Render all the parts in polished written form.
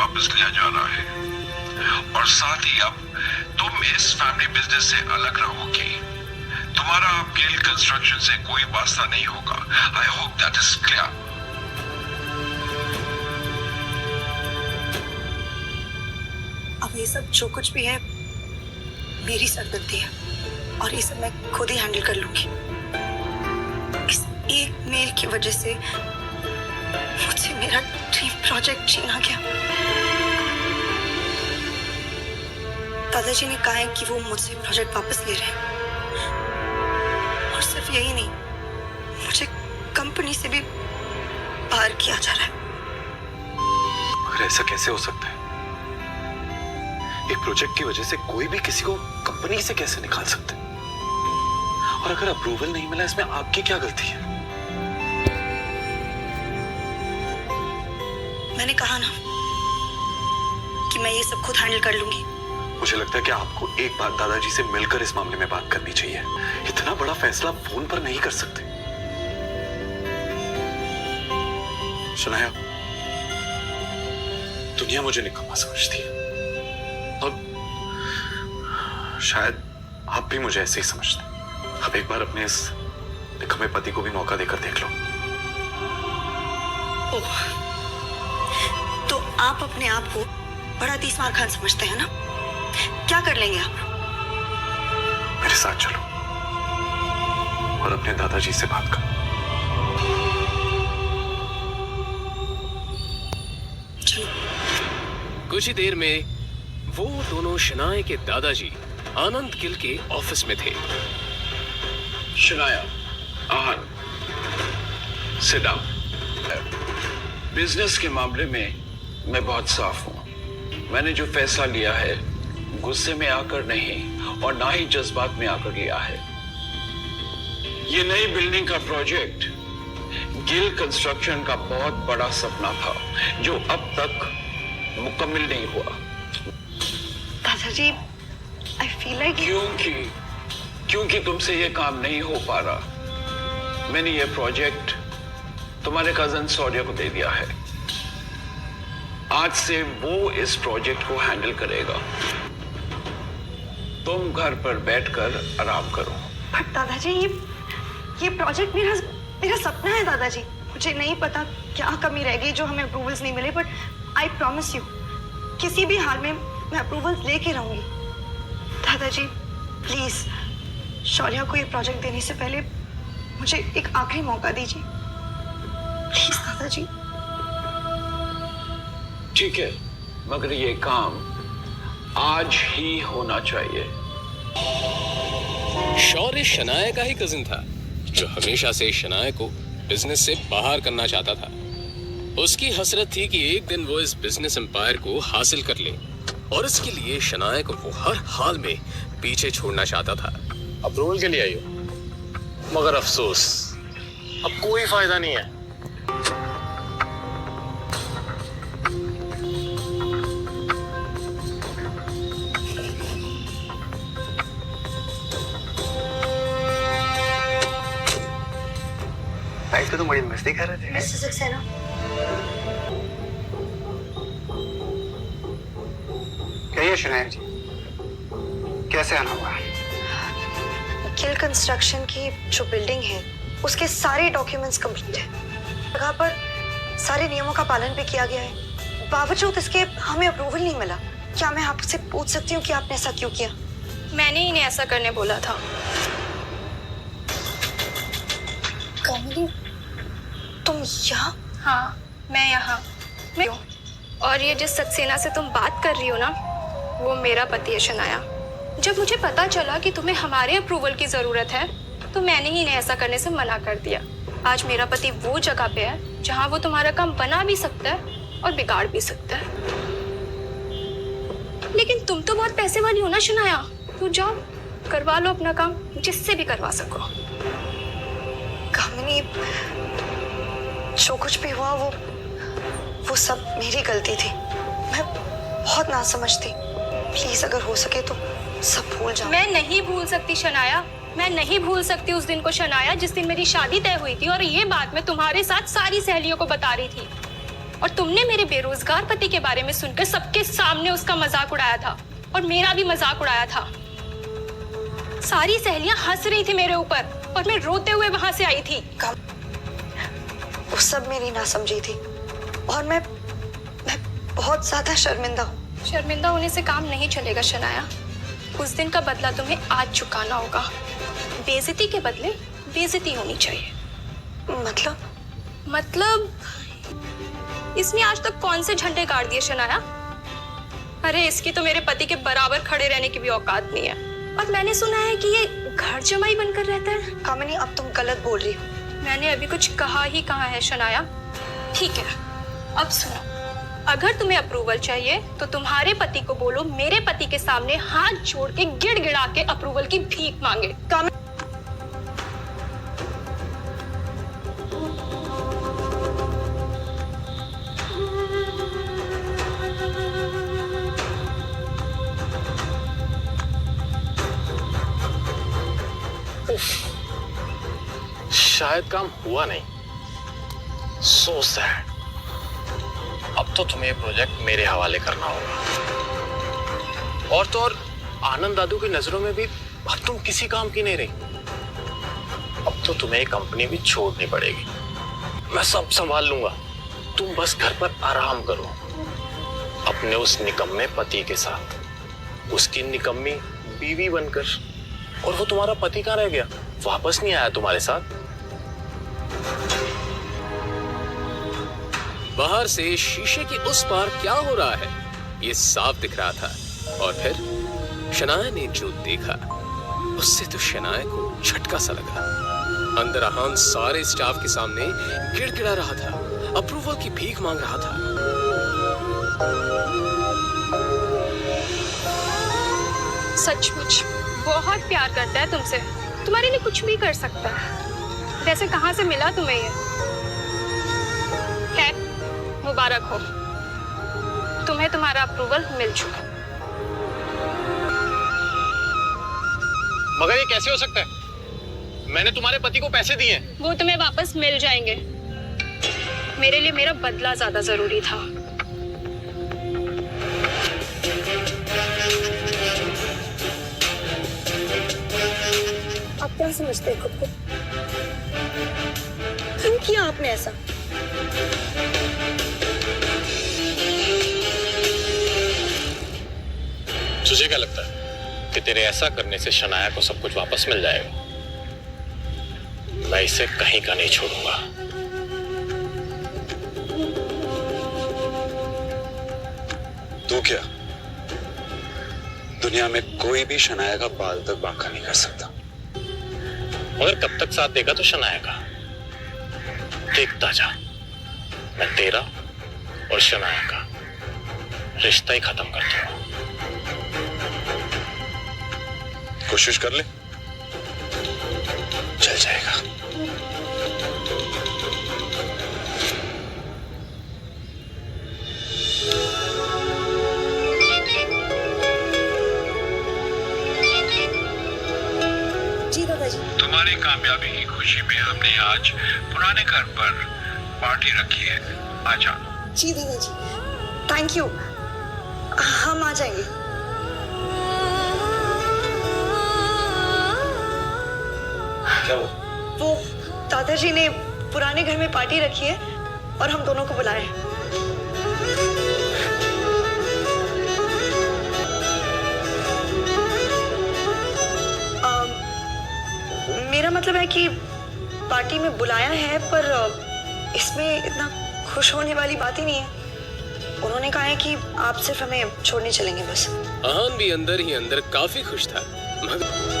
वापस लिया जा रहा है और साथ ही अब तुम इस फैमिली बिजनेस से अलग रहोगी। तुम्हारा अब गिल कंस्ट्रक्शन से कोई वास्ता नहीं होगा। I hope that is clear. अब ये सब जो कुछ भी है मेरी सरदर्दी है और ये सब मैं खुद ही हैंडल कर लूंगी। इस एक मेल की वजह से मुझसे मेरा ड्रीम प्रोजेक्ट छीना गया। दादाजी ने कहा है कि वो मुझसे प्रोजेक्ट वापस ले रहे हैं और सिर्फ यही नहीं, मुझे कंपनी से भी बाहर किया जा रहा है। मगर ऐसा कैसे हो सकता है? एक प्रोजेक्ट की वजह से कोई भी किसी को कंपनी से कैसे निकाल सकता है? और अगर अप्रूवल नहीं मिला, इसमें आपकी क्या गलती है? मैंने कहा ना कि मैं ये सब खुद हैंडल कर लूंगी। मुझे लगता है कि आपको एक बार दादाजी से मिलकर इस मामले में बात करनी चाहिए। इतना बड़ा फैसला फोन पर नहीं कर सकते। सुनाया, दुनिया मुझे निकम्मा समझती है और शायद आप भी मुझे ऐसे ही समझते हैं। अब एक बार अपने इस निकम्मे पति को भी मौका देकर देख लो। ओह, तो आप अपने आप को बड़ा तीसमार खान समझते हैं ना? क्या कर लेंगे आप? मेरे साथ चलो और अपने दादाजी से बात करो। चलो। कुछ ही देर में वो दोनों शनाया के दादाजी आनंद गिल के ऑफिस में थे। Shanaya, Aahan, sit down. Business के मामले में मैं बहुत साफ हूं। मैंने जो फैसला लिया है गुस्से में आकर नहीं और ना ही जज्बात में आकर लिया है। ये नई बिल्डिंग का प्रोजेक्ट गिल कंस्ट्रक्शन का बहुत बड़ा सपना था जो अब तक मुकम्मल नहीं हुआ। दादाजी, I feel like क्योंकि तुमसे ये काम नहीं हो पा रहा, मैंने ये प्रोजेक्ट तुम्हारे कजन सौर्य को दे दिया है। आज से वो इस प्रोजेक्ट को हैंडल करेगा। तुम घर पर बैठकर आराम करो। पर दादाजी, ये प्रोजेक्ट मेरा सपना है दादाजी। मुझे नहीं पता क्या कमी रह गई जो हमें अप्रूवल्स नहीं मिले, बट आई प्रॉमिस यू किसी भी हाल में मैं अप्रूवल्स लेके रहूंगी। दादाजी प्लीज शौर्या को ये प्रोजेक्ट देने से पहले मुझे एक आखिरी मौका दीजिए प्लीज दादाजी। ठीक है, मगर ये काम आज ही होना चाहिए। शौर्य शनाया का ही कजिन था जो हमेशा से शनाया को बिजनेस से बाहर करना चाहता था। उसकी हसरत थी कि एक दिन वो इस बिजनेस एम्पायर को हासिल कर ले और इसके लिए शनाया को वो हर हाल में पीछे छोड़ना चाहता था। अप्रूवल के लिए आई हो, मगर अफसोस अब कोई फायदा नहीं है। तो तुम बड़ी मस्ती कर रहे थे। मिस्टर सक्सेना, कहिए शनाया जी, कैसे आना हुआ? गिल कंस्ट्रक्शन की जो बिल्डिंग है उसके सारे डॉक्यूमेंट्स कंप्लीट है। जगह पर सारे नियमों का पालन भी किया गया है, बावजूद इसके हमें अप्रूवल नहीं मिला। क्या मैं आपसे पूछ सकती हूँ कि आपने ऐसा क्यों किया? मैंने इन्हें ऐसा करने बोला था। कमली, तुम यहाँ? हाँ, मैं यहाँ और ये जिस सक्सेना से तुम बात कर रही हो ना, वो मेरा पति है शनाया। जब मुझे पता चला कि तुम्हें हमारे अप्रूवल की जरूरत है तो मैंने ही इन्हें ऐसा करने से मना कर दिया। आज मेरा पति वो जगह पे है जहाँ वो तुम्हारा काम बना भी सकता है और बिगाड़ भी सकता है। लेकिन तुम तो बहुत पैसे वाली हो ना शनाया, तो जाओ करवा लो अपना काम जिससे भी करवा सको। कामिनी, जो कुछ भी हुआ वो सब मेरी गलती थी। मैं बहुत नासमझ थी। प्लीज अगर हो सके तो सब भूल जाओ। मैं नहीं भूल सकती शनाया, मैं नहीं भूल सकती उस दिन को शनाया जिस दिन मेरी शादी तय हुई थी और ये बात मैं तुम्हारे साथ सारी सहेलियों को बता रही थी। और तुमने मेरे बेरोजगार पति के बारे में सुनकर सबके सामने उसका मजाक उड़ाया था और मेरा भी मजाक उड़ाया था। सारी सहेलियां हंस रही थी मेरे ऊपर और मैं रोते हुए वहां से आई थी। वो सब मेरी नासमझी थी और मैं बहुत ज्यादा शर्मिंदा हूँ। शर्मिंदा होने से काम नहीं चलेगा शनाया। उस दिन का बदला तुम्हें आज चुकाना होगा। बेइज्जती के बदले बेइज्जती होनी चाहिए। मतलब इसने आज तक कौन से झंडे गाड़ दिए शनाया? अरे इसकी तो मेरे पति के बराबर खड़े रहने की भी औकात नहीं है। और मैंने सुना है कि ये घर जमाई बनकर रहता है। कामिनी, अब तुम गलत बोल रही हो। मैंने अभी कुछ कहा ही कहा है शनाया। ठीक है, अब सुनो, अगर तुम्हें अप्रूवल चाहिए तो तुम्हारे पति को बोलो मेरे पति के सामने हाथ जोड़ के गिड़गिड़ा के अप्रूवल की भीख मांगे। शायद काम हुआ नहीं। So sad. अब तो तुम्हें प्रोजेक्ट मेरे हवाले करना होगा। और तो और आनंद दादू की नजरों में भी अब तुम किसी काम की नहीं रही। अब तो तुम्हें कंपनी भी छोड़नी पड़ेगी। मैं सब संभाल लूंगा, तुम बस घर पर आराम करो अपने उस निकम्मे पति के साथ, उसकी निकम्मी बीवी बनकर। और वो तुम्हारा पति कहाँ रह गया? वापस नहीं आया तुम्हारे साथ? बाहर से शीशे के उस पार क्या हो रहा है ये साफ दिख रहा था। और फिर शनाया ने जो देखा उससे तो शनाया को झटका सा लगा। अंदर अहान सारे स्टाफ के सामने गिड़गिड़ा रहा था, अप्रूवल की भीख मांग रहा था। सचमुच बहुत प्यार करता है तुमसे, तुम्हारे लिए कुछ भी कर सकता है। वैसे कहाँ से मिला तुम्हें ये? खैर मुबारक हो, तुम्हें तुम्हारा अप्रूवल मिल चुका। मगर ये कैसे हो सकता है? मैंने तुम्हारे पति को पैसे दिए। वो तुम्हें वापस मिल जाएंगे। मेरे लिए मेरा बदला ज्यादा जरूरी था। आप क्या समझते हैं खुद को? क्यों किया आपने ऐसा? तुझे क्या लगता है कि तेरे ऐसा करने से शनाया को सब कुछ वापस मिल जाएगा? मैं इसे कहीं का नहीं छोड़ूंगा। तू क्या? दुनिया में कोई भी शनाया का बाल तक बांका नहीं कर सकता। मगर कब तक साथ देगा तो शनाया का? देखता जा, मैं तेरा और शनाया का रिश्ता ही खत्म कर दूंगा। कोशिश कर ले, चल जाएगा। जी दादाजी। तुम्हारी कामयाबी की खुशी में हमने आज पुराने घर पर पार्टी रखी है, आ जाओ। जी दादाजी, थैंक यू। हम आ जाएंगे। क्या वो दादाजी ने पुराने घर में पार्टी रखी है और हम दोनों को बुलाया है। मेरा मतलब है कि पार्टी में बुलाया है, पर इसमें इतना खुश होने वाली बात ही नहीं है। उन्होंने कहा है कि आप सिर्फ हमें छोड़ने चलेंगे बस। अहान भी अंदर ही अंदर काफी खुश था, मगर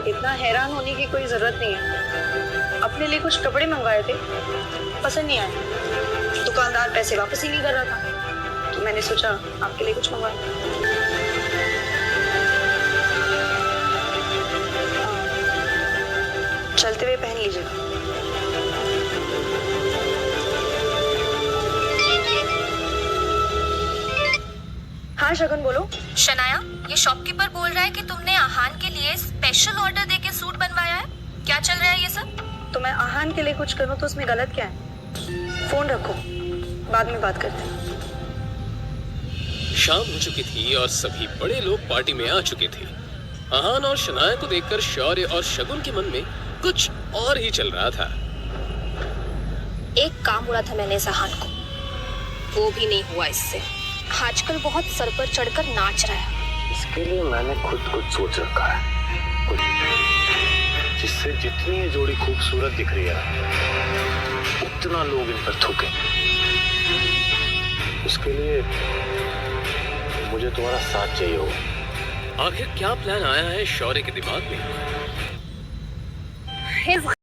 इतना हैरान होने की कोई जरूरत नहीं है। अपने लिए कुछ कपड़े मंगवाए थे, पसंद नहीं आए। दुकानदार पैसे वापस ही नहीं कर रहा था, तो मैंने सोचा आपके लिए कुछ मंगवाएं? चलते हुए पहन लीजिएगा। हाँ शगुन बोलो। शनाया, ये शॉपकीपर बोल रहा है कि तुमने आहान के लिए स्पेशल ऑर्डर देके सूट बनवाया है। क्या चल रहा है ये सब? तो मैं आहान के लिए कुछ करूँ तो उसमें गलत क्या है? फोन रखो, बाद में बात करते हैं। शाम हो चुकी थी और सभी बड़े लोग पार्टी में आ चुके थे। आहान और शनाया को देखकर शौर्य और शगुन के मन में कुछ और ही चल रहा था। एक काम बोला था मैंने इस आहान को, वो भी नहीं हुआ इससे। आजकल बहुत सर पर चढ़कर नाच रहा है। इसके लिए मैंने खुद कुछ सोच रखा है, कुछ जिससे जितनी ये जोड़ी खूबसूरत दिख रही है उतना लोग इन पर थूके। उसके लिए मुझे तुम्हारा साथ चाहिए होगा। आखिर क्या प्लान आया है शौर्य के दिमाग में? इस